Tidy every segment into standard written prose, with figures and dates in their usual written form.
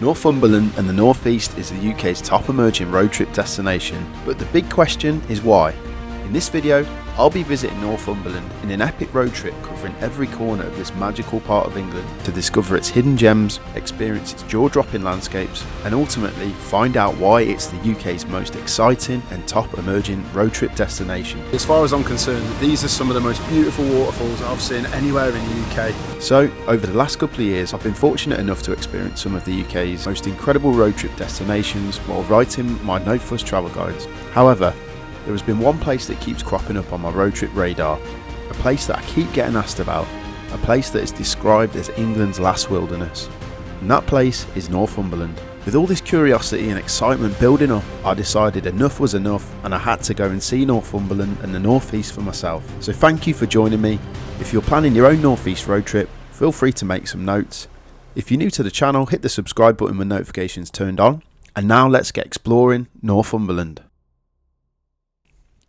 Northumberland and the North East is the UK's top emerging road trip destination, but the big question is why? In this video, I'll be visiting Northumberland in an epic road trip covering every corner of this magical part of England to discover its hidden gems, experience its jaw-dropping landscapes, and ultimately find out why it's the UK's most exciting and top emerging road trip destination. As far as I'm concerned, these are some of the most beautiful waterfalls I've seen anywhere in the UK. So, over the last couple of years, I've been fortunate enough to experience some of the UK's most incredible road trip destinations while writing my No Fuss travel guides. However, there has been one place that keeps cropping up on my road trip radar, a place that I keep getting asked about, a place that is described as England's last wilderness, and that place is Northumberland. With all this curiosity and excitement building up, I decided enough was enough and I had to go and see Northumberland and the North East for myself. So thank you for joining me. If you're planning your own North East road trip, feel free to make some notes. If you're new to the channel, hit the subscribe button with notifications turned on. And now let's get exploring Northumberland.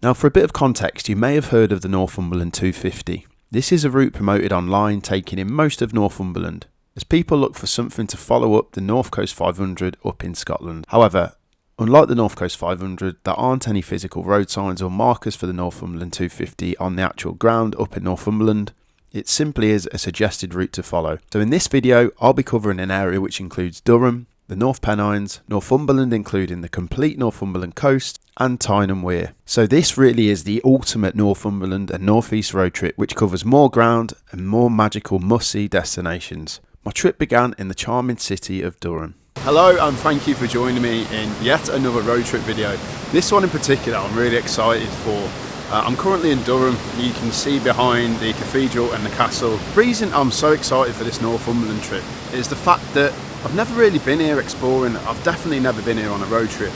Now, for a bit of context, you may have heard of the Northumberland 250. This is a route promoted online taking in most of Northumberland, as people look for something to follow up the North Coast 500 up in Scotland. However, unlike the North Coast 500, there aren't any physical road signs or markers for the Northumberland 250 on the actual ground up in Northumberland. It simply is a suggested route to follow. So in this video, I'll be covering an area which includes Durham, the North Pennines, Northumberland including the complete Northumberland coast, and Tyne and Wear. So this really is the ultimate Northumberland and North East road trip which covers more ground and more magical must-see destinations. My trip began in the charming city of Durham. Hello and thank you for joining me in yet another road trip video. This one in particular I'm really excited for. I'm currently in Durham. You can see behind the cathedral and the castle. The reason I'm so excited for this Northumberland trip is the fact that I've never really been here exploring. I've definitely never been here on a road trip.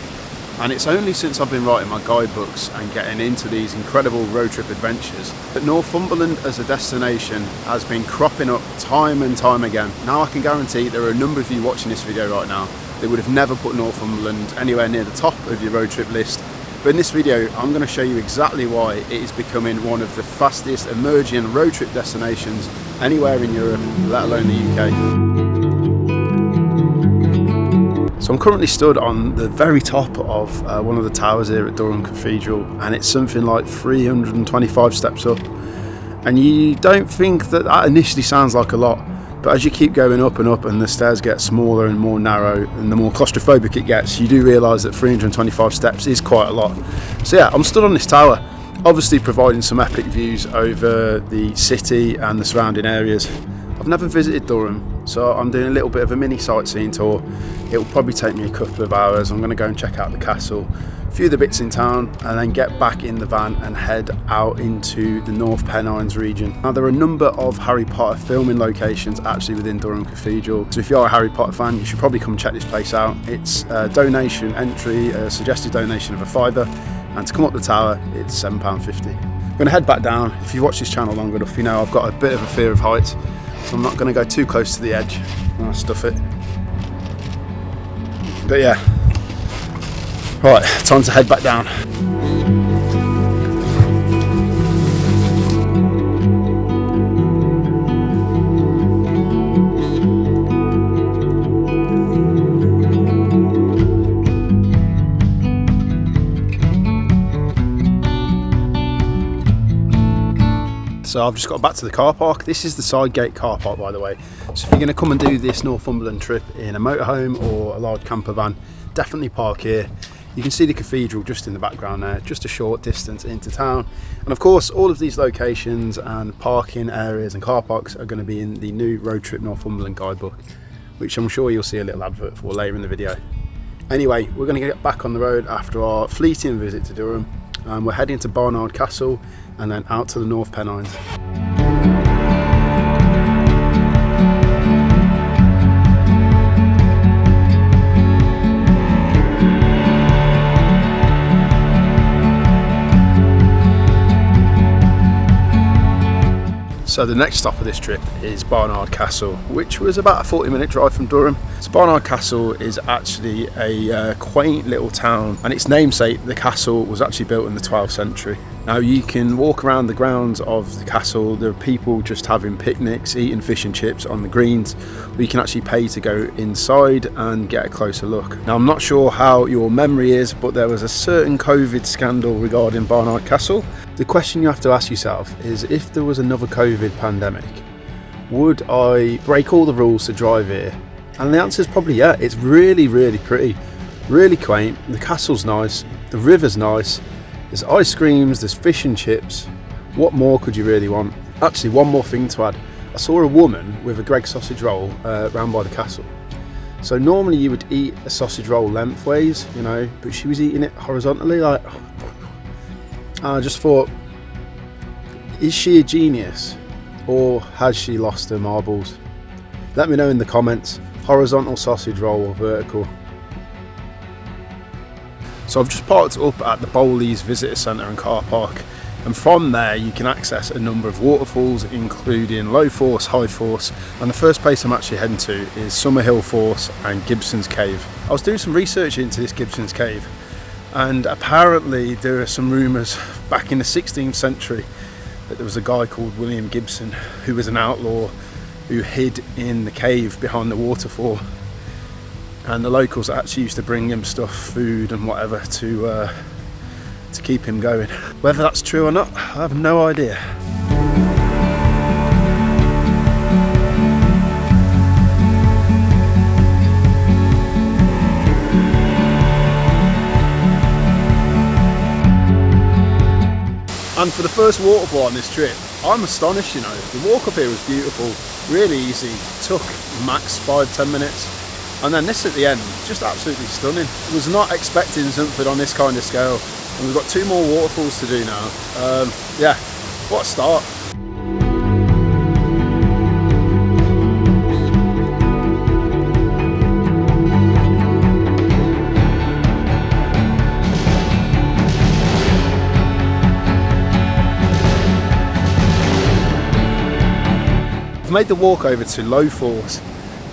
And it's only since I've been writing my guidebooks and getting into these incredible road trip adventures that Northumberland as a destination has been cropping up time and time again. Now I can guarantee there are a number of you watching this video right now that would have never put Northumberland anywhere near the top of your road trip list. But in this video, I'm going to show you exactly why it is becoming one of the fastest emerging road trip destinations anywhere in Europe, let alone the UK. So I'm currently stood on the very top of one of the towers here at Durham Cathedral, and it's something like 325 steps up. And you don't think that initially sounds like a lot, but as you keep going up and up and the stairs get smaller and more narrow and the more claustrophobic it gets, you do realise that 325 steps is quite a lot. So yeah, I'm stood on this tower, obviously providing some epic views over the city and the surrounding areas. I've never visited Durham, so I'm doing a little bit of a mini sightseeing tour. It will probably take me a couple of hours. I'm going to go and check out the castle, a few of the bits in town, and then get back in the van and head out into the North Pennines region. Now, there are a number of Harry Potter filming locations actually within Durham Cathedral, so if you are a Harry Potter fan, you should probably come check this place out. It's a donation entry, a suggested donation of £5, and to come up the tower, it's £7.50. I'm going to head back down. If you've watched this channel long enough, you know I've got a bit of a fear of heights. So I'm not going to go too close to the edge when I stuff it. But yeah, right, time to head back down. So I've just got back to the car park. This is the side gate car park, by the way. So if you're going to come and do this Northumberland trip in a motorhome or a large camper van, definitely park here. You can see the cathedral just in the background there, just a short distance into town. And of course, all of these locations and parking areas and car parks are going to be in the new Road Trip Northumberland guidebook, which I'm sure you'll see a little advert for later in the video. Anyway, we're going to get back on the road after our fleeting visit to Durham. We're heading to Bamburgh Castle and then out to the North Pennines. So the next stop of this trip is Bamburgh Castle, which was about a 40-minute drive from Durham. So Bamburgh Castle is actually a quaint little town, and its namesake, the castle, was actually built in the 12th century. Now you can walk around the grounds of the castle. There are people just having picnics, eating fish and chips on the greens. We can actually pay to go inside and get a closer look. Now I'm not sure how your memory is, but there was a certain COVID scandal regarding Bamburgh Castle. The question you have to ask yourself is, if there was another COVID pandemic, would I break all the rules to drive here? And the answer is probably yeah. It's really, really pretty, really quaint. The castle's nice, the river's nice. There's ice creams, there's fish and chips. What more could you really want? Actually, one more thing to add. I saw a woman with a Greggs sausage roll round by the castle. So normally you would eat a sausage roll lengthways, you know, but she was eating it horizontally. Like, I just thought, is she a genius or has she lost her marbles? Let me know in the comments. Horizontal sausage roll or vertical? So I've just parked up at the Bowleys Visitor Centre and Car Park, and from there you can access a number of waterfalls, including Low Force, High Force, and the first place I'm actually heading to is Summerhill Force and Gibson's Cave. I was doing some research into this Gibson's Cave, and apparently there are some rumours back in the 16th century that there was a guy called William Gibson who was an outlaw who hid in the cave behind the waterfall. And the locals actually used to bring him stuff, food and whatever to keep him going. Whether that's true or not, I have no idea. And for the first waterfall on this trip, I'm astonished, you know. The walk up here was beautiful, really easy, took max 5-10 minutes. And then this at the end, just absolutely stunning. I was not expecting something on this kind of scale. And we've got 2 more waterfalls to do now. Yeah, what a start. I've made the walk over to Low Force.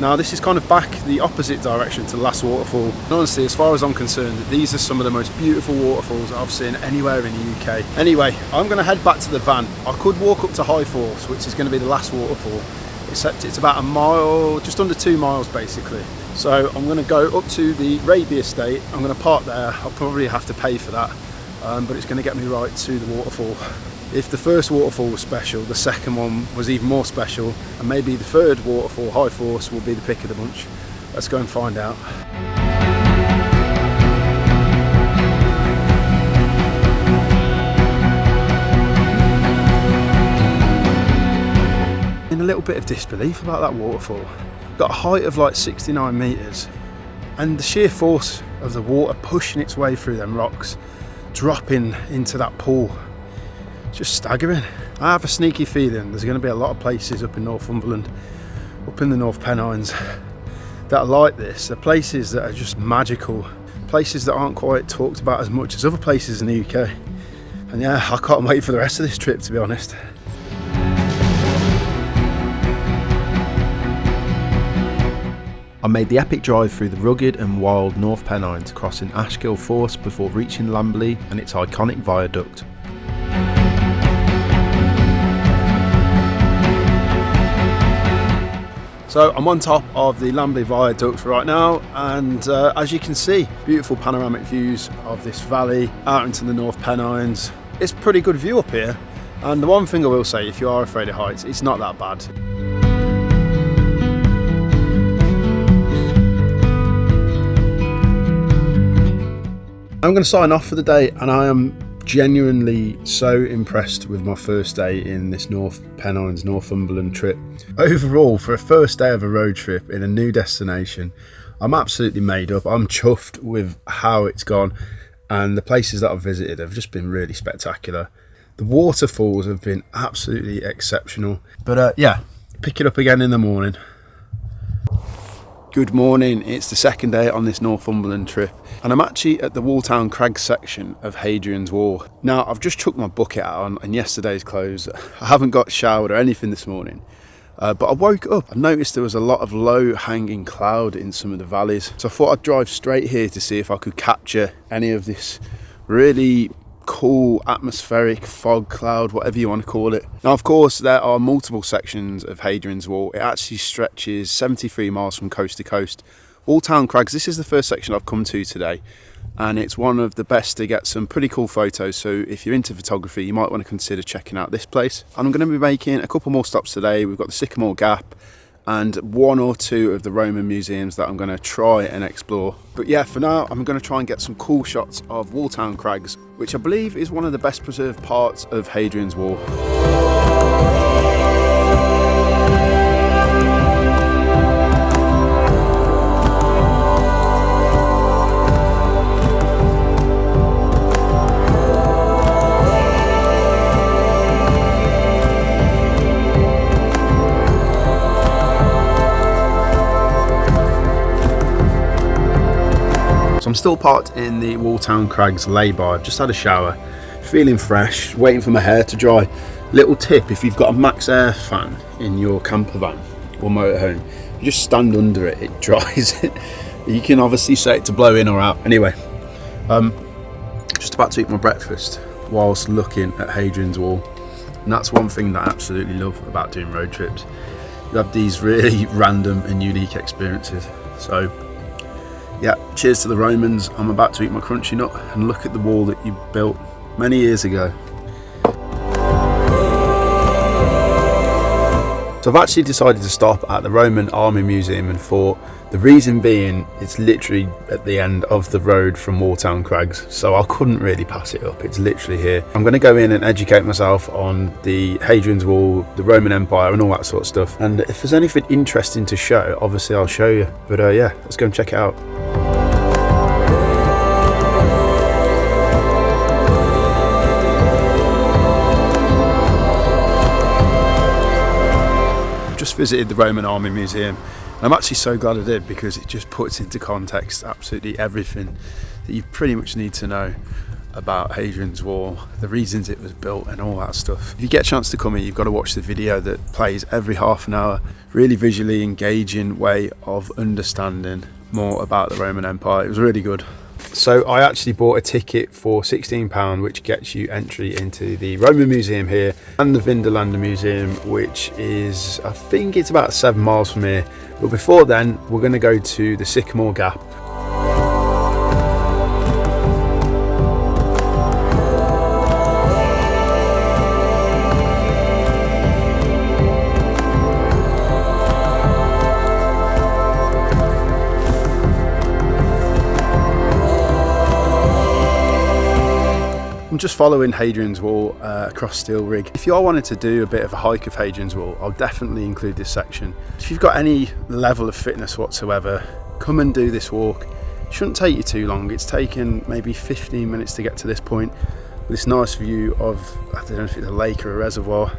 Now this is kind of back the opposite direction to the last waterfall. And honestly, as far as I'm concerned, these are some of the most beautiful waterfalls I've seen anywhere in the UK. Anyway, I'm going to head back to the van. I could walk up to High Force, which is going to be the last waterfall, except it's about a mile, just under 2 miles basically. So I'm going to go up to the Raby estate. I'm going to park there. I'll probably have to pay for that, but it's going to get me right to the waterfall. If the first waterfall was special, the second one was even more special, and maybe the third waterfall, High Force, will be the pick of the bunch. Let's go and find out. In a little bit of disbelief about that waterfall. Got a height of like 69 metres, and the sheer force of the water pushing its way through them rocks, dropping into that pool. Just staggering. I have a sneaky feeling there's going to be a lot of places up in Northumberland, up in the North Pennines, that are like this. They're places that are just magical, places that aren't quite talked about as much as other places in the UK. And yeah, I can't wait for the rest of this trip, to be honest. I made the epic drive through the rugged and wild North Pennines, crossing Kielder Forest before reaching Lambley and its iconic viaduct. So I'm on top of the Lambley Viaduct right now, and as you can see, beautiful panoramic views of this valley out into the North Pennines. It's a pretty good view up here, and the one thing I will say, if you are afraid of heights, it's not that bad. I'm going to sign off for the day, and I am genuinely so impressed with my first day in this North Pennines, Northumberland trip. Overall, for a first day of a road trip in a new destination, I'm absolutely made up. I'm chuffed with how it's gone, and the places that I've visited have just been really spectacular. The waterfalls have been absolutely exceptional. But yeah, pick it up again in the morning. Good morning, it's the second day on this Northumberland trip, and I'm actually at the Walltown Crags section of Hadrian's Wall. Now, I've just chucked my bucket out on yesterday's clothes. I haven't got showered or anything this morning, but I woke up and noticed there was a lot of low hanging cloud in some of the valleys. So I thought I'd drive straight here to see if I could capture any of this really cool atmospheric fog cloud, whatever you want to call it. Now, of course, there are multiple sections of Hadrian's Wall. It actually stretches 73 miles from coast to coast. Walltown Crags, this is the first section I've come to today, and it's one of the best to get some pretty cool photos. So if you're into photography, you might want to consider checking out this place. And I'm going to be making a couple more stops today. We've got the Sycamore Gap and one or two of the Roman museums that I'm going to try and explore. But yeah, for now, I'm going to try and get some cool shots of Walltown Crags, which I believe is one of the best preserved parts of Hadrian's Wall. So I'm still parked in the Walltown Crags lay-by. I've just had a shower, feeling fresh, waiting for my hair to dry. Little tip, if you've got a max air fan in your camper van or motorhome, you just stand under it, it dries it. You can obviously set it to blow in or out. Anyway, just about to eat my breakfast whilst looking at Hadrian's Wall. And that's one thing that I absolutely love about doing road trips. You have these really random and unique experiences. So yeah, cheers to the Romans. I'm about to eat my crunchy nut and look at the wall that you built many years ago. So I've actually decided to stop at the Roman Army Museum and Fort. The reason being, it's literally at the end of the road from Walltown Crags, so I couldn't really pass it up. It's literally here. I'm going to go in and educate myself on the Hadrian's Wall, the Roman Empire and all that sort of stuff. And if there's anything interesting to show, obviously I'll show you. But yeah, let's go and check it out. Just visited the Roman Army Museum, and I'm actually so glad I did, because it just puts into context absolutely everything that you pretty much need to know about Hadrian's Wall, the reasons it was built and all that stuff. If you get a chance to come here, you've got to watch the video that plays every half an hour. Really visually engaging way of understanding more about the Roman Empire. It was really good. So I actually bought a ticket for £16, which gets you entry into the Roman Museum here and the Vindolanda Museum, which is, I think it's about 7 miles from here. But before then, we're going to go to the Sycamore Gap. I'm just following Hadrian's Wall across Steel Rig. If you are wanting to do a bit of a hike of Hadrian's Wall, I'll definitely include this section. If you've got any level of fitness whatsoever, come and do this walk. It shouldn't take you too long. It's taken maybe 15 minutes to get to this point, with this nice view of, I don't know if it's a lake or a reservoir.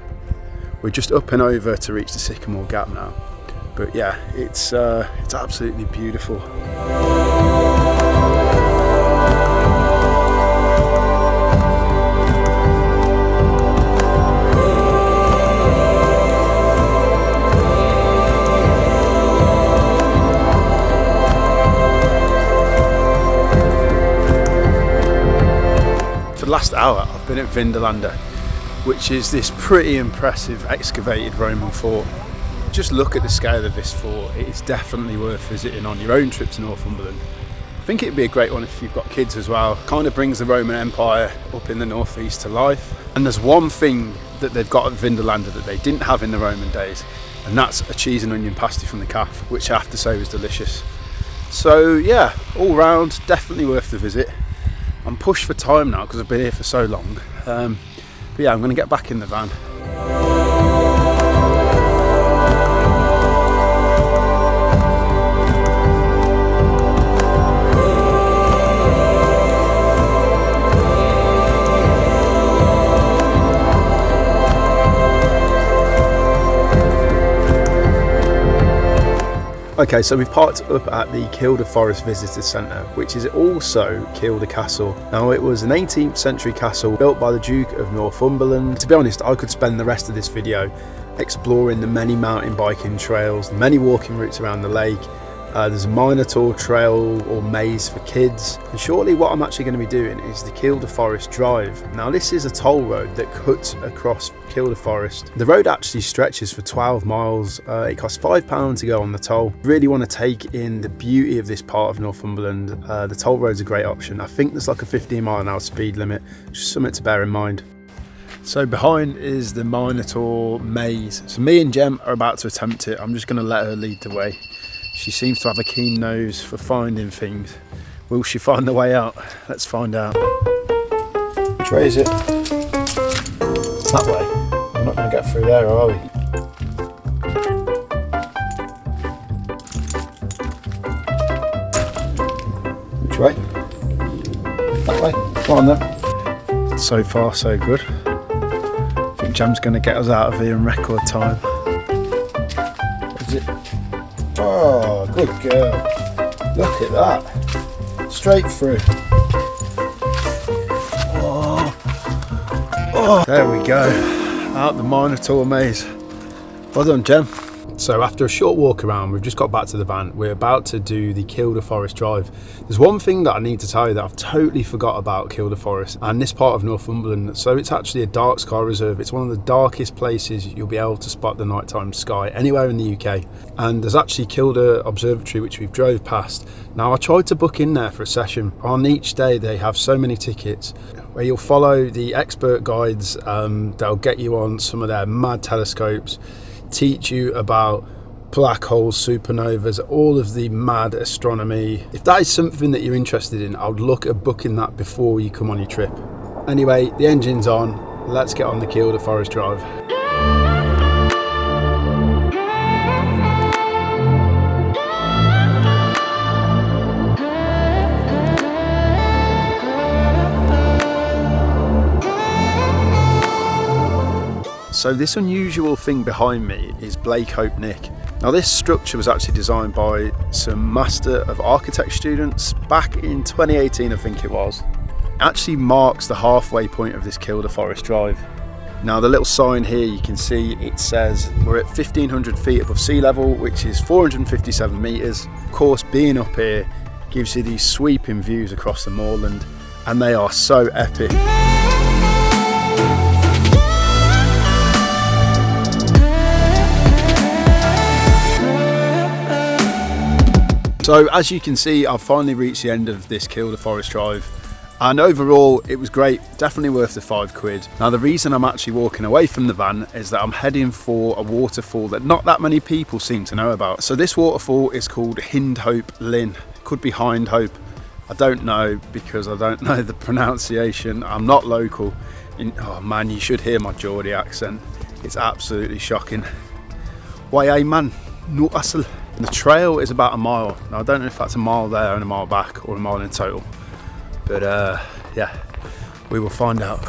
We're just up and over to reach the Sycamore Gap now. But yeah, it's absolutely beautiful. For the last hour I've been at Vindolanda, which is this pretty impressive excavated Roman fort. Just look at the scale of this fort. It is definitely worth visiting on your own trip to Northumberland. I think it'd be a great one if you've got kids as well. Kind of brings the Roman Empire up in the northeast to life. And there's one thing that they've got at Vindolanda that they didn't have in the Roman days, and that's a cheese and onion pasty from the calf, which I have to say was delicious. So yeah, all round definitely worth the visit. I'm pushed for time now because I've been here for so long. But yeah, I'm going to get back in the van. Okay, so we've parked up at the Kielder Forest Visitor Centre, which is also Kielder Castle. Now, it was an 18th century castle built by the Duke of Northumberland. To be honest, I could spend the rest of this video exploring the many mountain biking trails, the many walking routes around the lake, There's a Minotaur trail or maze for kids, and shortly what I'm actually going to be doing is the Kielder Forest Drive. Now this is a toll road that cuts across Kielder Forest. The road actually stretches for 12 miles. It costs £5 to go on the toll. Really want to take in the beauty of this part of Northumberland. The toll road's a great option. I think there's like a 15-mile-an-hour speed limit, just something to bear in mind. So behind is the Minotaur maze. So me and Jem are about to attempt it. I'm just going to let her lead the way. She seems to have a keen nose for finding things. Will she find the way out? Let's find out. Which way is it? That way. I'm not going to get through there, are we? Which way? That way. Come on then. So far so good. I think Jem's going to get us out of here in record time. Is it? Oh, good girl. Look at that. Straight through. Oh, there we go. Out the Minotaur maze. Well done, Jem. So after a short walk around, we've just got back to the van. We're about to do the Kielder Forest Drive. There's one thing that I need to tell you that I've totally forgot about Kielder Forest and this part of Northumberland. So it's actually a dark sky reserve. It's one of the darkest places you'll be able to spot the nighttime sky anywhere in the UK. And there's actually Kielder Observatory, which we've drove past. Now I tried to book in there for a session. On each day they have so many tickets where you'll follow the expert guides. They'll get you on some of their mad telescopes, teach you about black holes, supernovas, all of the mad astronomy. If that is something that you're interested in, I would look at booking that before you come on your trip. Anyway, the engine's on. Let's get on the Kielder Forest Drive. So this unusual thing behind me is Blake Hope Nick. Now this structure was actually designed by some Master of Architect students back in 2018, I think it was. It actually marks the halfway point of this Kielder Forest Drive. Now the little sign here you can see, it says we're at 1500 feet above sea level, which is 457 metres. Of course, being up here gives you these sweeping views across the moorland, and they are so epic. So as you can see, I've finally reached the end of this Kielder Forest Drive, and overall it was great, definitely worth the £5. Now the reason I'm actually walking away from the van is that I'm heading for a waterfall that not that many people seem to know about. So this waterfall is called Hindhope Linn. Could be Hindhope, I don't know because I don't know the pronunciation. I'm not local. Oh man, you should hear my Geordie accent. It's absolutely shocking. Why man, Newcastle. The trail is about a mile. Now I don't know if that's a mile there and a mile back or a mile in total, but yeah, we will find out.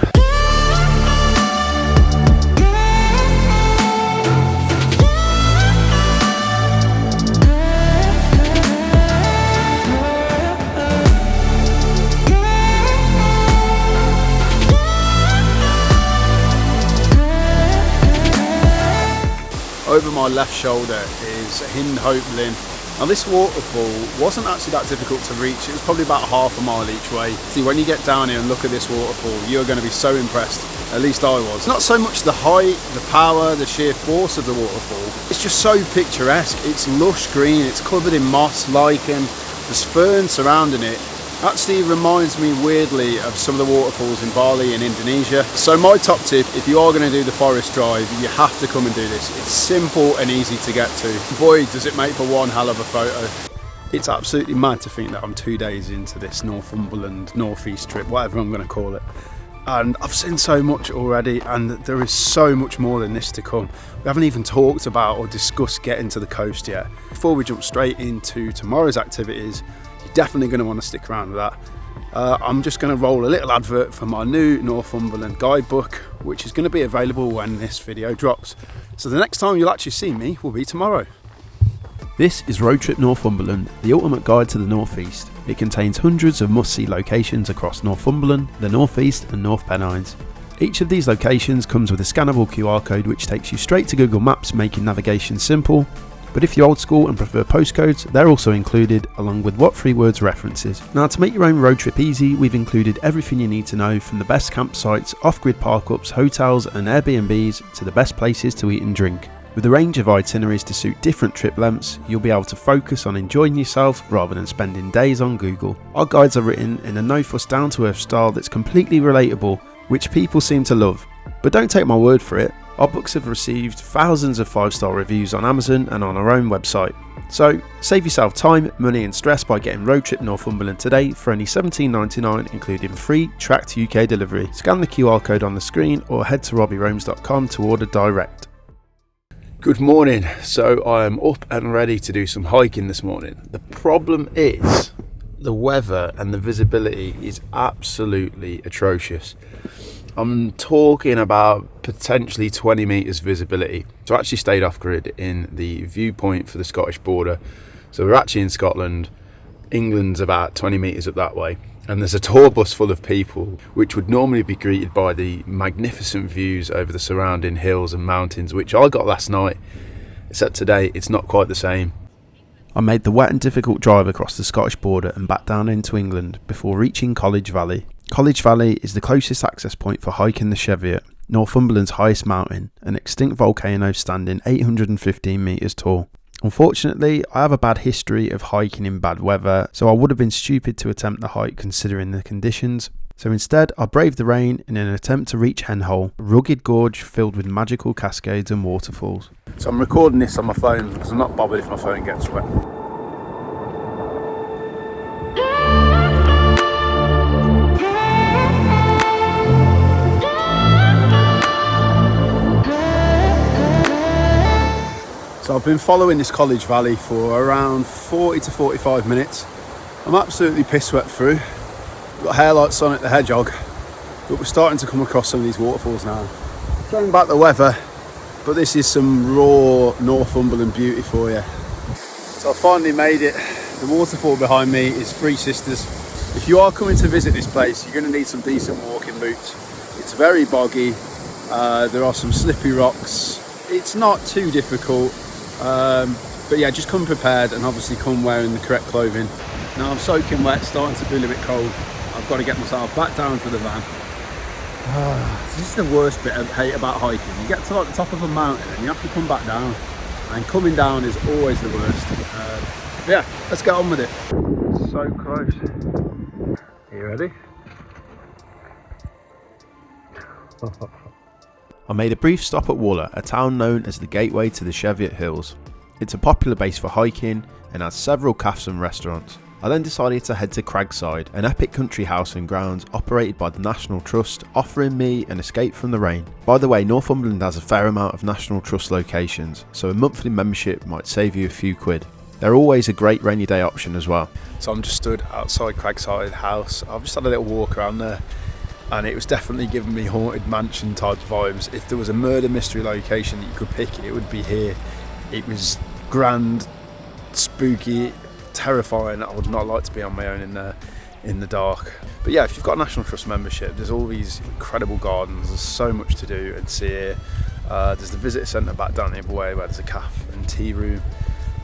Over my left shoulder is Hindhope Linn. Now this waterfall wasn't actually that difficult to reach. It was probably about half a mile each way. See, when you get down here and look at this waterfall, you're going to be so impressed. At least I was. Not so much the height, the power, the sheer force of the waterfall. It's just so picturesque. It's lush green, it's covered in moss, lichen, there's fern surrounding it. Actually reminds me weirdly of some of the waterfalls in Bali in Indonesia. So my top tip, if you are going to do the forest drive, you have to come and do this. It's simple and easy to get to. Boy, does it make for one hell of a photo. It's absolutely mad to think that I'm 2 days into this Northumberland northeast trip, whatever I'm going to call it. And I've seen so much already, and there is so much more than this to come. We haven't even talked about or discussed getting to the coast yet. Before we jump straight into tomorrow's activities, you're definitely going to want to stick around with that. I'm just going to roll a little advert for my new Northumberland guidebook, which is going to be available when this video drops. So the next time you'll actually see me will be tomorrow. This is Road Trip Northumberland, the ultimate guide to the northeast. It contains hundreds of must-see locations across Northumberland, the northeast and North Pennines. Each of these locations comes with a scannable QR code which takes you straight to Google Maps, making navigation simple. But if you're old school and prefer postcodes, they're also included, along with what 3 words references. Now, to make your own road trip easy, we've included everything you need to know, from the best campsites, off-grid park-ups, hotels and Airbnbs, to the best places to eat and drink. With a range of itineraries to suit different trip lengths, you'll be able to focus on enjoying yourself rather than spending days on Google. Our guides are written in a no-fuss, down-to-earth style that's completely relatable, which people seem to love. But don't take my word for it, our books have received thousands of 5-star reviews on Amazon and on our own website. So save yourself time, money and stress by getting Road Trip Northumberland today for only $17.99, including free tracked UK delivery. Scan the QR code on the screen or head to robbieroams.com to order direct. Good morning. So I am up and ready to do some hiking this morning. The problem is the weather and the visibility is absolutely atrocious. I'm talking about potentially 20 metres visibility. So I actually stayed off grid in the viewpoint for the Scottish border. So we're actually in Scotland. England's about 20 metres up that way. And there's a tour bus full of people, which would normally be greeted by the magnificent views over the surrounding hills and mountains, which I got last night. Except today, it's not quite the same. I made the wet and difficult drive across the Scottish border and back down into England before reaching College Valley. College Valley is the closest access point for hiking the Cheviot, Northumberland's highest mountain, an extinct volcano standing 815 metres tall. Unfortunately, I have a bad history of hiking in bad weather, so I would have been stupid to attempt the hike considering the conditions. So instead, I braved the rain in an attempt to reach Henhole, a rugged gorge filled with magical cascades and waterfalls. So I'm recording this on my phone because I'm not bothered if my phone gets wet. So I've been following this College Valley for around 40 to 45 minutes. I'm absolutely piss wet through. Got hair like Sonic the Hedgehog, but we're starting to come across some of these waterfalls now. Throwing back the weather, but this is some raw Northumberland beauty for you. So I finally made it. The waterfall behind me is Three Sisters. If you are coming to visit this place, you're going to need some decent walking boots. It's very boggy. There are some slippy rocks. It's not too difficult. But yeah, just come prepared and obviously come wearing the correct clothing. Now I'm soaking wet, starting to feel a bit cold. I've got to get myself back down to the van. This is the worst bit I hate about hiking. You get to like the top of a mountain and you have to come back down. And coming down is always the worst. Yeah, let's get on with it. So close. Are you ready? I made a brief stop at Wooler, a town known as the gateway to the Cheviot Hills. It's a popular base for hiking and has several cafes and restaurants. I then decided to head to Cragside, an epic country house and grounds operated by the National Trust, offering me an escape from the rain. By the way, Northumberland has a fair amount of National Trust locations, so a monthly membership might save you a few quid. They're always a great rainy day option as well. So I'm just stood outside Cragside House. I've just had a little walk around there, and it was definitely giving me haunted mansion type vibes. If there was a murder mystery location that you could pick, it would be here. It was grand, spooky, terrifying. I would not like to be on my own in there in the dark. But yeah, if you've got a National Trust membership, there's all these incredible gardens. There's so much to do and see here. There's the visitor centre back down the other way where there's a cafe and tea room.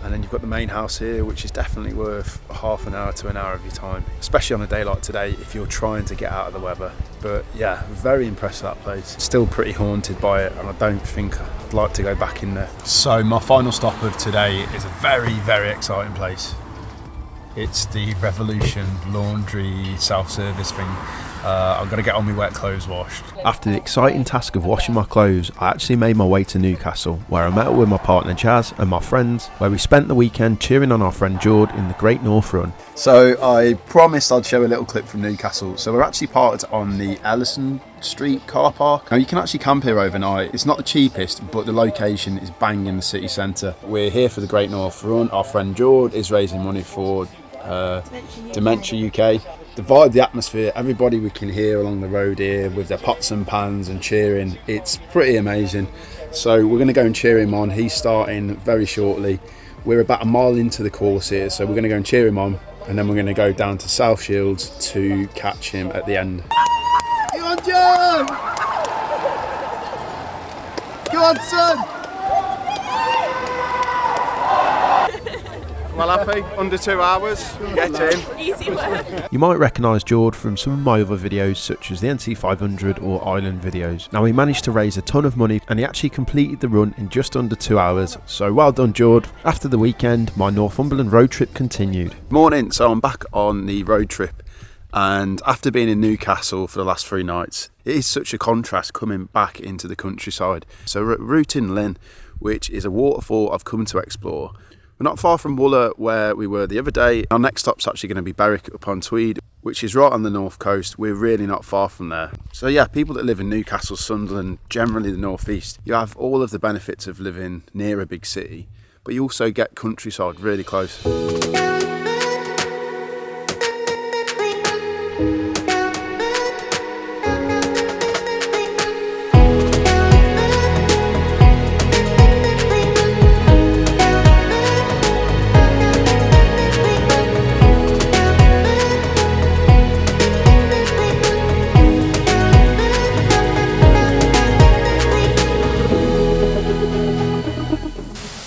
And then you've got the main house here, which is definitely worth half an hour to an hour of your time, especially on a day like today if you're trying to get out of the weather. But yeah, very impressed with that place. Still pretty haunted by it, and I don't think I'd like to go back in there. So my final stop of today is a very, very exciting place. It's the Revolution laundry self-service thing. I'm going to get all my wet clothes washed. After the exciting task of washing my clothes, I actually made my way to Newcastle, where I met up with my partner Jazz and my friends, where we spent the weekend cheering on our friend Jord in the Great North Run. So I promised I'd show a little clip from Newcastle. So we're actually parked on the Ellison Street car park. Now you can actually camp here overnight. It's not the cheapest, but the location is bang in the city centre. We're here for the Great North Run. Our friend Jord is raising money for Dementia UK. The vibe, the atmosphere, everybody we can hear along the road here with their pots and pans and cheering, it's pretty amazing. So we're going to go and cheer him on. He's starting very shortly. We're about a mile into the course here, so we're going to go and cheer him on, and then we're going to go down to South Shields to catch him at the end. Go on, John! Go on, son! Well happy, under 2 hours, get in. Easy work. You might recognise Jord from some of my other videos such as the NC500 or Island videos. Now he managed to raise a ton of money and he actually completed the run in just under 2 hours, so well done Jord. After the weekend my Northumberland road trip continued. Morning, so I'm back on the road trip, and after being in Newcastle for the last 3 nights, it is such a contrast coming back into the countryside. So we're at Rootin Linn, which is a waterfall I've come to explore. We're not far from Wooler where we were the other day. Our next stop's actually going to be Berwick upon Tweed, which is right on the north coast. We're really not far from there. So yeah, people that live in Newcastle, Sunderland, generally the northeast, you have all of the benefits of living near a big city, but you also get countryside really close.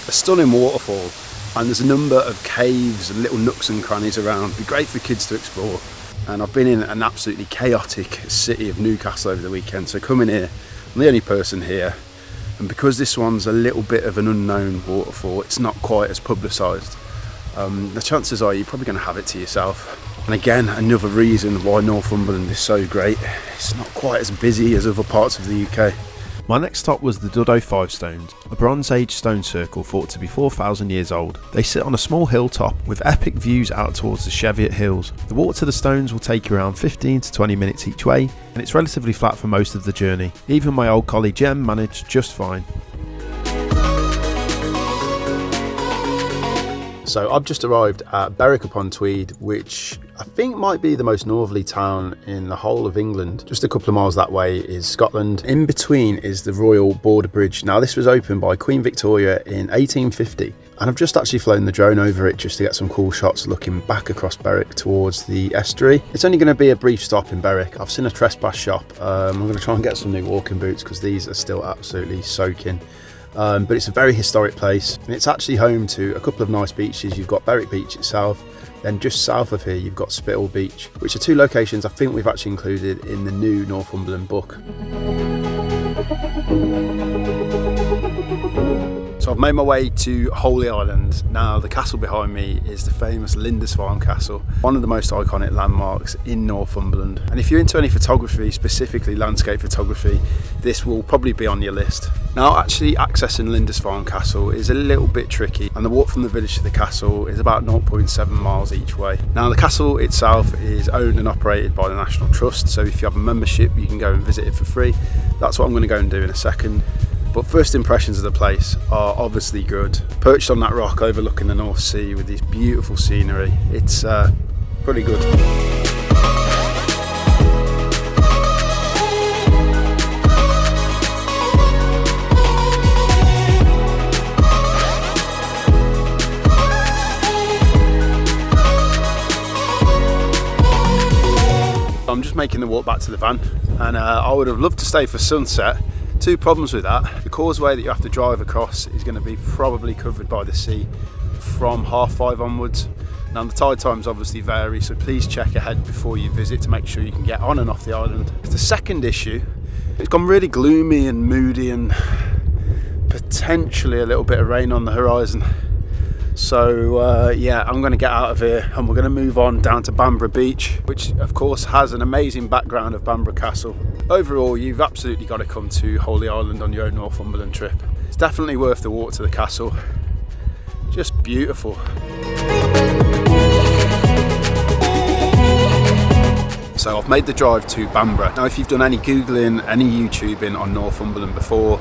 Stunning waterfall, and there's a number of caves and little nooks and crannies around. It'd be great for kids to explore. And I've been in an absolutely chaotic city of Newcastle over the weekend, so coming here, I'm the only person here, and because this one's a little bit of an unknown waterfall, it's not quite as publicised. The chances are you're probably going to have it to yourself. And again, another reason why Northumberland is so great. It's not quite as busy as other parts of the UK. My next stop was the Duddo Five Stones, a Bronze Age stone circle thought to be 4,000 years old. They sit on a small hilltop with epic views out towards the Cheviot hills. The walk to the stones will take you around 15 to 20 minutes each way, and it's relatively flat for most of the journey. Even my old collie Jem managed just fine. So I've just arrived at Berwick upon Tweed, which I think might be the most northerly town in the whole of England. Just a couple of miles that way is Scotland. In between is the Royal Border Bridge. Now this was opened by Queen Victoria in 1850, and I've just actually flown the drone over it just to get some cool shots looking back across Berwick towards the estuary. It's only going to be a brief stop in Berwick. I've seen a trespass shop. I'm going to try and get some new walking boots because these are still absolutely soaking. But it's a very historic place, and it's actually home to a couple of nice beaches. You've got Berwick Beach itself, then just south of here you've got Spittal Beach, which are 2 locations I think we've actually included in the new Northumberland book. So I've made my way to Holy Island. Now the castle behind me is the famous Lindisfarne Castle, one of the most iconic landmarks in Northumberland. And if you're into any photography, specifically landscape photography, this will probably be on your list. Now actually accessing Lindisfarne Castle is a little bit tricky, and the walk from the village to the castle is about 0.7 miles each way. Now the castle itself is owned and operated by the National Trust, so if you have a membership you can go and visit it for free. That's what I'm going to go and do in a second. But first impressions of the place are obviously good. Perched on that rock overlooking the North Sea with this beautiful scenery, it's pretty good. I'm just making the walk back to the van, and I would have loved to stay for sunset. 2 problems with that. The causeway that you have to drive across is going to be probably covered by the sea from 5:30 onwards. Now the tide times obviously vary, so please check ahead before you visit to make sure you can get on and off the island. The second issue, it's gone really gloomy and moody and potentially a little bit of rain on the horizon. So yeah, I'm going to get out of here and we're going to move on down to Bamburgh Beach, which of course has an amazing background of Bamburgh Castle. Overall, you've absolutely got to come to Holy Island on your own Northumberland trip. It's definitely worth the walk to the castle. Just beautiful. So I've made the drive to Bamburgh. Now if you've done any Googling, any YouTubing on Northumberland before,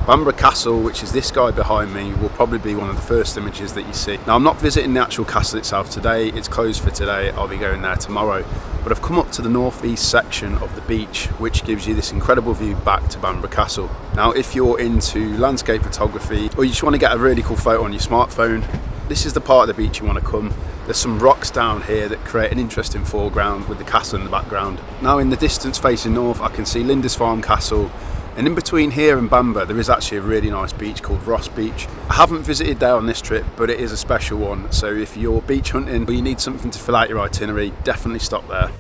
Bamburgh Castle, which is this guy behind me, will probably be one of the first images that you see. Now I'm not visiting the actual castle itself today, it's closed for today, I'll be going there tomorrow. But I've come up to the northeast section of the beach, which gives you this incredible view back to Bamburgh Castle. Now if you're into landscape photography, or you just want to get a really cool photo on your smartphone, this is the part of the beach you want to come. There's some rocks down here that create an interesting foreground with the castle in the background. Now in the distance facing north I can see Lindisfarne Castle, And in between here and Bamburgh there is actually a really nice beach called Ross Beach. I haven't visited there on this trip, but it is a special one, so if you're beach hunting or you need something to fill out your itinerary, definitely stop there.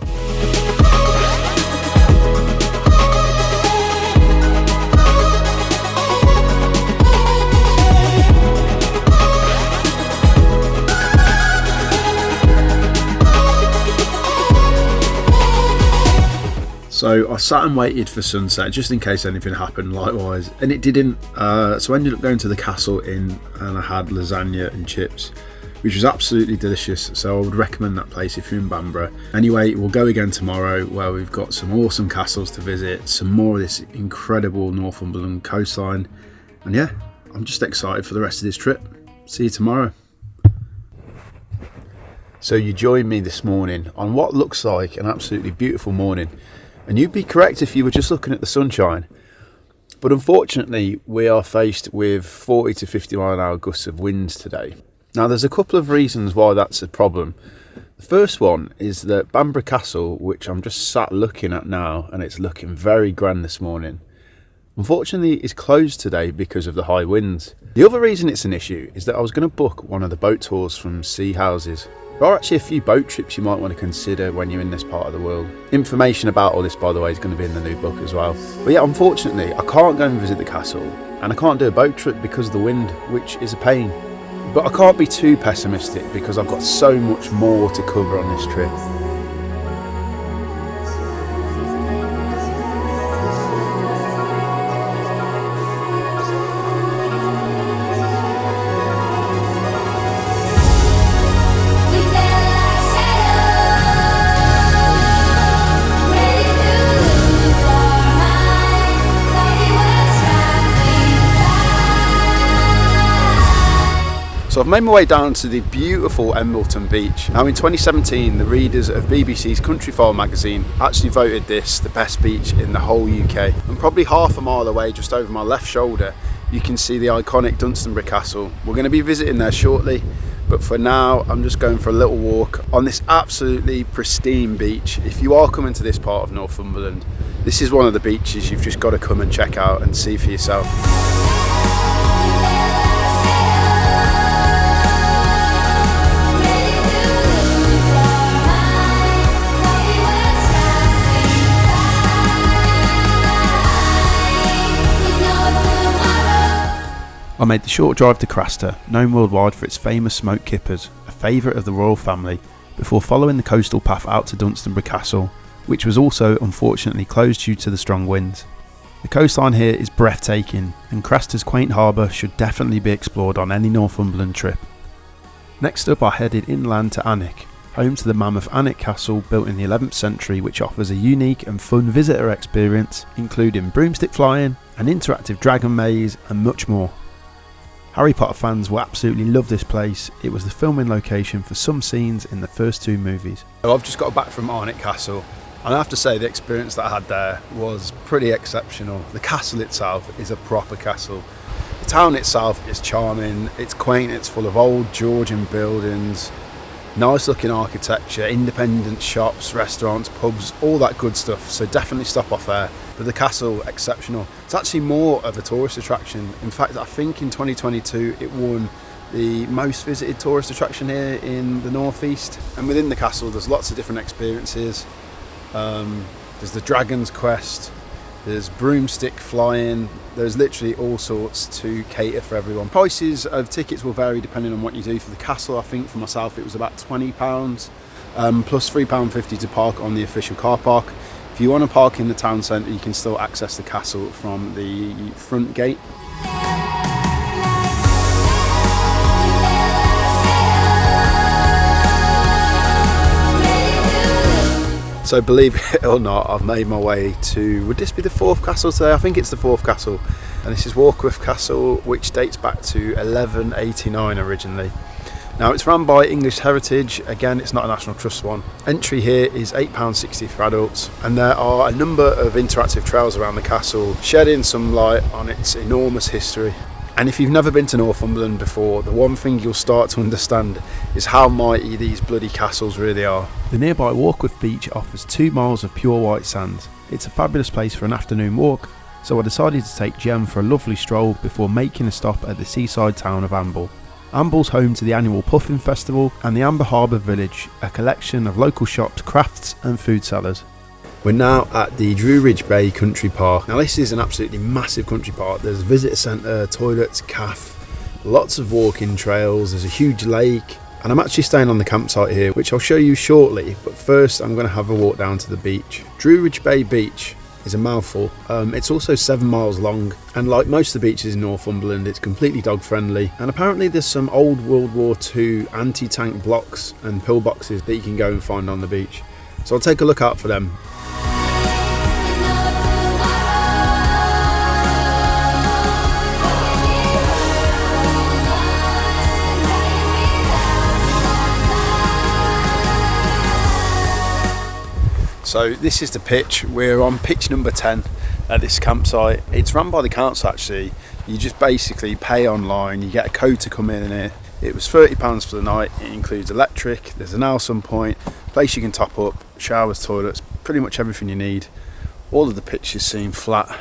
So I sat and waited for sunset just in case anything happened likewise, and it didn't, so I ended up going to the Castle Inn and I had lasagna and chips, which was absolutely delicious, so I would recommend that place if you're in Bamburgh. Anyway, we'll go again tomorrow where we've got some awesome castles to visit, some more of this incredible Northumberland coastline, and yeah, I'm just excited for the rest of this trip. See you tomorrow. So you joined me this morning on what looks like an absolutely beautiful morning. And you'd be correct if you were just looking at the sunshine. But unfortunately, we are faced with 40 to 50 mile an hour gusts of winds today. Now, there's a couple of reasons why that's a problem. The first one is that Bamburgh Castle, which I'm just sat looking at now, and it's looking very grand this morning, unfortunately is closed today because of the high winds. The other reason it's an issue is that I was going to book one of the boat tours from Sea Houses. There are actually a few boat trips you might want to consider when you're in this part of the world. Information about all this, by the way, is going to be in the new book as well. But yeah, unfortunately, I can't go and visit the castle, and I can't do a boat trip because of the wind, which is a pain. But I can't be too pessimistic because I've got so much more to cover on this trip. So I've made my way down to the beautiful Embleton Beach. Now in 2017, the readers of BBC's Countryfile magazine actually voted this the best beach in the whole UK. And probably half a mile away, just over my left shoulder, you can see the iconic Bamburgh Castle. We're going to be visiting there shortly, but for now, I'm just going for a little walk on this absolutely pristine beach. If you are coming to this part of Northumberland, this is one of the beaches you've just got to come and check out and see for yourself. I made the short drive to Craster, known worldwide for its famous smoked kippers, a favourite of the royal family, before following the coastal path out to Bamburgh Castle, which was also unfortunately closed due to the strong winds. The coastline here is breathtaking, and Craster's quaint harbour should definitely be explored on any Northumberland trip. Next up, I headed inland to Alnwick, home to the mammoth Alnwick Castle built in the 11th century, which offers a unique and fun visitor experience, including broomstick flying, an interactive dragon maze and much more. Harry Potter fans will absolutely love this place. It was the filming location for some scenes in the first two movies. I've just got back from Alnwick Castle, and I have to say the experience that I had there was pretty exceptional. The castle itself is a proper castle. The town itself is charming, it's quaint, it's full of old Georgian buildings, nice looking architecture, independent shops, restaurants, pubs, all that good stuff, so definitely stop off there. But the castle, exceptional. It's actually more of a tourist attraction. In fact, I think in 2022 it won the most visited tourist attraction here in the northeast. And within the castle there's lots of different experiences. There's the Dragon's Quest, there's broomstick flying, there's literally all sorts to cater for everyone. Prices of tickets will vary depending on what you do. For the castle, I think for myself it was about £20, plus £3.50 to park on the official car park. If you want to park in the town centre, you can still access the castle from the front gate. So believe it or not, I've made my way to, would this be the fourth castle today? I think it's the fourth castle. And this is Warkworth Castle, which dates back to 1189 originally. Now it's run by English Heritage, again it's not a National Trust one. Entry here is £8.60 for adults, and there are a number of interactive trails around the castle, shedding some light on its enormous history. And if you've never been to Northumberland before, the one thing you'll start to understand is how mighty these bloody castles really are. The nearby Warkworth Beach offers 2 miles of pure white sand. It's a fabulous place for an afternoon walk, so I decided to take Jem for a lovely stroll before making a stop at the seaside town of Amble. Amble's home to the annual Puffin Festival and the Amber Harbour Village, a collection of local shops, crafts and food sellers. We're now at the Drew Ridge Bay Country Park. Now this is an absolutely massive country park. There's a visitor centre, toilets, cafe, lots of walking trails, there's a huge lake, and I'm actually staying on the campsite here, which I'll show you shortly, but first I'm going to have a walk down to the beach. Drew Ridge Bay Beach is a mouthful. It's also 7 miles long, and like most of the beaches in Northumberland, it's completely dog friendly, and apparently there's some old World War II anti-tank blocks and pillboxes that you can go and find on the beach, so I'll take a look out for them. So this is the pitch. We're on pitch number 10 at this campsite. It's run by the council actually. You just basically pay online, you get a code to come in here. It was £30 for the night. It includes electric, there's an Alson point, place you can top up, showers, toilets, pretty much everything you need. All of the pitches seem flat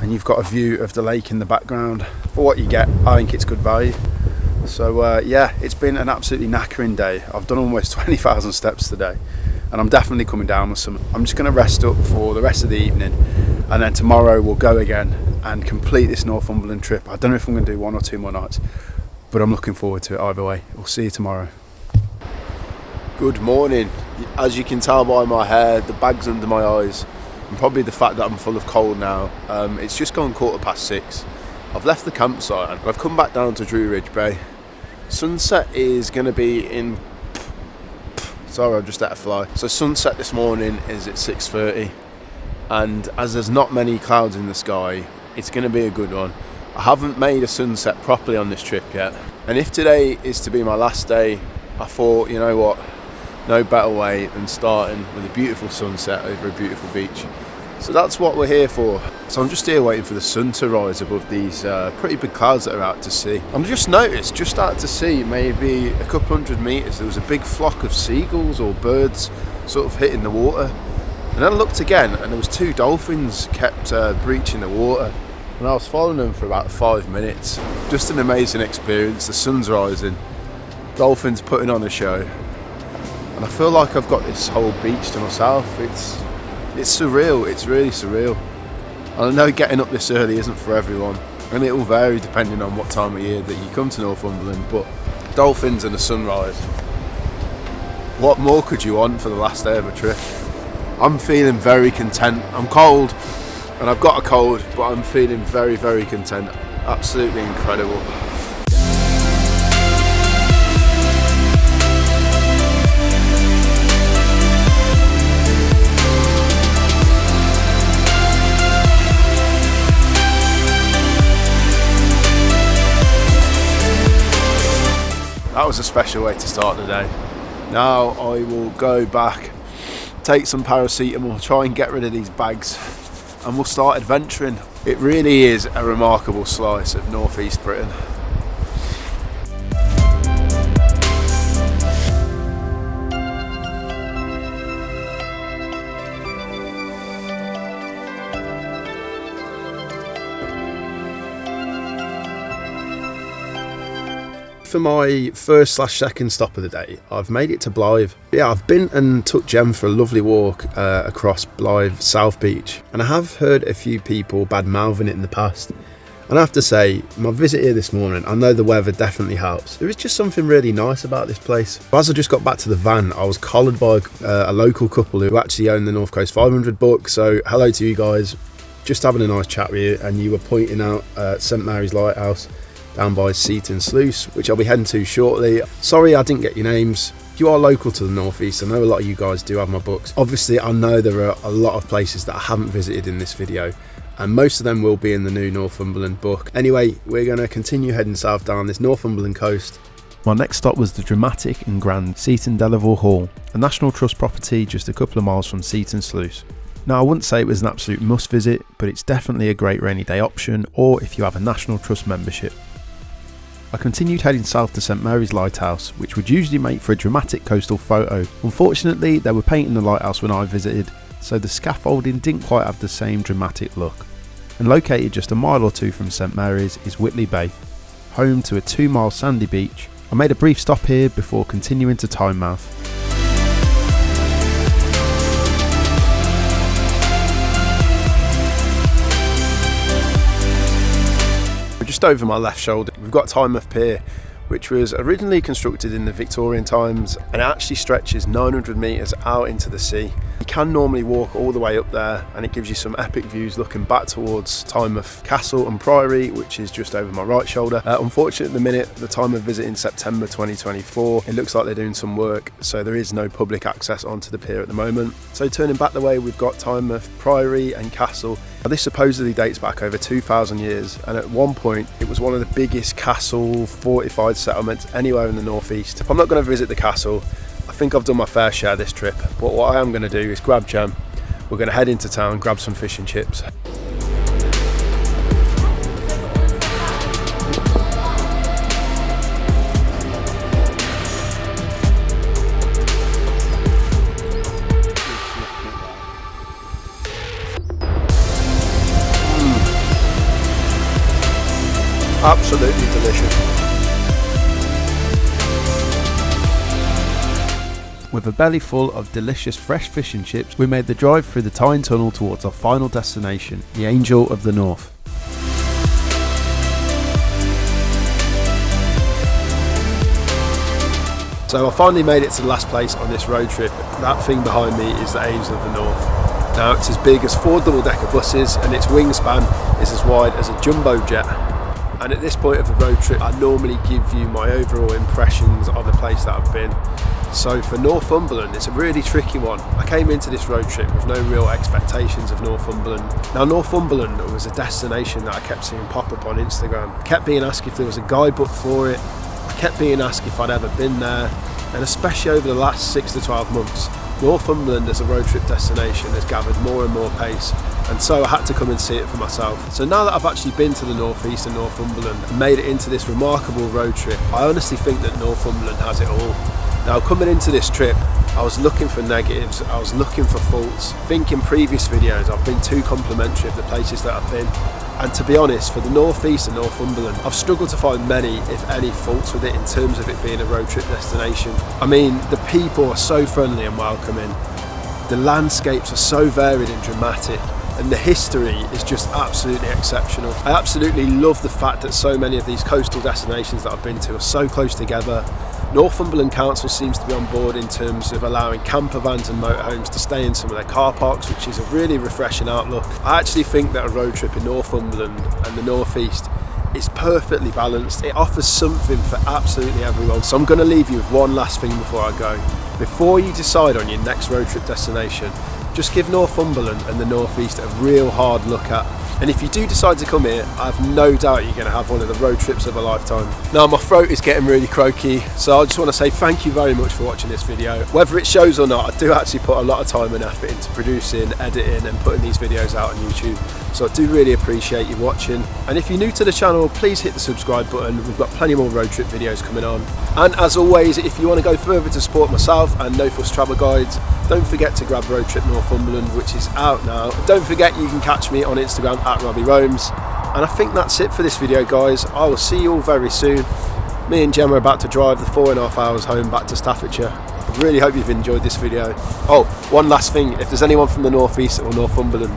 and you've got a view of the lake in the background. For what you get, I think it's good value. So yeah, it's been an absolutely knackering day. I've done almost 20,000 steps today. And I'm definitely coming down with some. I'm just going to rest up for the rest of the evening, and then tomorrow we'll go again and complete this Northumberland trip. I don't know if I'm going to do 1 or 2 more nights, but I'm looking forward to it either way. We'll see you tomorrow. Good morning. As you can tell by my hair, the bag's under my eyes, and probably the fact that I'm full of cold now. It's just gone 6:15. I've left the campsite and I've come back down to Drew Ridge Bay. Sunset is going to be in... Sorry, I just let a fly. So sunset this morning is at 6:30, and as there's not many clouds in the sky, it's going to be a good one. I haven't made a sunset properly on this trip yet, and if today is to be my last day, I thought, you know what, no better way than starting with a beautiful sunset over a beautiful beach. So that's what we're here for. So I'm just here waiting for the sun to rise above these pretty big clouds that are out to sea. I've just noticed, just out to sea, maybe a couple 100 metres, there was a big flock of seagulls or birds sort of hitting the water. And then I looked again and there was 2 dolphins kept breaching the water. And I was following them for about 5 minutes. Just an amazing experience. The sun's rising, dolphins putting on a show. And I feel like I've got this whole beach to myself. It's surreal, it's really surreal. I know getting up this early isn't for everyone, and it will vary depending on what time of year that you come to Northumberland, but dolphins and a sunrise, what more could you want for the last day of a trip? I'm feeling very content. I'm cold, and I've got a cold, but I'm feeling very, very content. Absolutely incredible. That was a special way to start the day. Now I will go back, take some paracetamol, try and get rid of these bags, and we'll start adventuring. It really is a remarkable slice of northeast Britain. For my first/second stop of the day, I've made it to Blythe. Yeah, I've been and took Jem for a lovely walk across Blythe South Beach, and I have heard a few people bad-mouthing it in the past. And I have to say, my visit here this morning, I know the weather definitely helps. There is just something really nice about this place. As I just got back to the van, I was collared by a local couple who actually own the North Coast 500 book, so hello to you guys. Just having a nice chat with you, and you were pointing out St Mary's Lighthouse down by Seaton Sluice, which I'll be heading to shortly. Sorry I didn't get your names. You are local to the northeast. I know a lot of you guys do have my books. Obviously I know there are a lot of places that I haven't visited in this video, and most of them will be in the new Northumberland book. Anyway, we're going to continue heading south down this Northumberland coast. My next stop was the dramatic and grand Seaton Delaval Hall, a National Trust property just a couple of miles from Seaton Sluice. Now, I wouldn't say it was an absolute must visit, but it's definitely a great rainy day option, or if you have a National Trust membership. I continued heading south to St Mary's Lighthouse, which would usually make for a dramatic coastal photo. Unfortunately, they were painting the lighthouse when I visited, so the scaffolding didn't quite have the same dramatic look. and located just a mile or two from St Mary's is Whitley Bay, home to a 2-mile sandy beach. I made a brief stop here before continuing to Tynemouth. Just over my left shoulder we've got Tynemouth Pier, which was originally constructed in the Victorian times, and it actually stretches 900 metres out into the sea. You can normally walk all the way up there, and it gives you some epic views looking back towards Alnwick Castle and Priory, which is just over my right shoulder. Unfortunately at the minute, the time of visit in September 2024, it looks like they're doing some work, so there is no public access onto the pier at the moment. So turning back the way, we've got Alnwick Priory and Castle. Now, this supposedly dates back over 2,000 years, and at one point it was one of the biggest castle fortified settlements anywhere in the northeast. I'm not going to visit the castle. I think I've done my fair share this trip, but what I am going to do is grab Jem. We're going to head into town, grab some fish and chips. Absolutely delicious. With a belly full of delicious fresh fish and chips, we made the drive through the Tyne Tunnel towards our final destination, the Angel of the North. So I finally made it to the last place on this road trip. That thing behind me is the Angel of the North. Now it's as big as 4 double-decker buses, and its wingspan is as wide as a jumbo jet. And at this point of the road trip, I normally give you my overall impressions of the place that I've been. So for Northumberland, it's a really tricky one. I came into this road trip with no real expectations of Northumberland. Now Northumberland was a destination that I kept seeing pop up on Instagram. I kept being asked if there was a guidebook for it. I kept being asked if I'd ever been there. And especially over the last 6 to 12 months, Northumberland as a road trip destination has gathered more and more pace, and so I had to come and see it for myself. So now that I've actually been to the northeast of Northumberland and made it into this remarkable road trip, I honestly think that Northumberland has it all. Now coming into this trip, I was looking for negatives, I was looking for faults. I think in previous videos I've been too complimentary of the places that I've been, and to be honest, for the northeast of Northumberland, I've struggled to find many, if any, faults with it in terms of it being a road trip destination. I mean, the people are so friendly and welcoming, the landscapes are so varied and dramatic, and the history is just absolutely exceptional. I absolutely love the fact that so many of these coastal destinations that I've been to are so close together. Northumberland Council seems to be on board in terms of allowing camper vans and motorhomes to stay in some of their car parks, which is a really refreshing outlook. I actually think that a road trip in Northumberland and the northeast is perfectly balanced. It offers something for absolutely everyone. So I'm going to leave you with one last thing before I go. Before you decide on your next road trip destination, just give Northumberland and the northeast a real hard look at. And if you do decide to come here, I have no doubt you're going to have one of the road trips of a lifetime. Now my throat is getting really croaky, so I just want to say thank you very much for watching this video. Whether it shows or not, I do actually put a lot of time and effort into producing, editing and putting these videos out on YouTube. So I do really appreciate you watching. And if you're new to the channel, please hit the subscribe button. We've got plenty more road trip videos coming on. And as always, if you want to go further to support myself and No Fuss Travel Guides, don't forget to grab Road Trip Northumberland, which is out now. Don't forget you can catch me on Instagram at Robbie Roams. And I think that's it for this video, guys. I will see you all very soon. Me and Jem are about to drive the 4.5 hours home back to Staffordshire. I really hope you've enjoyed this video. Oh, one last thing, if there's anyone from the northeast or Northumberland,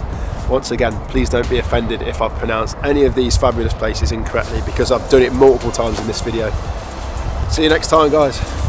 once again, please don't be offended if I've pronounced any of these fabulous places incorrectly, because I've done it multiple times in this video. See you next time, guys.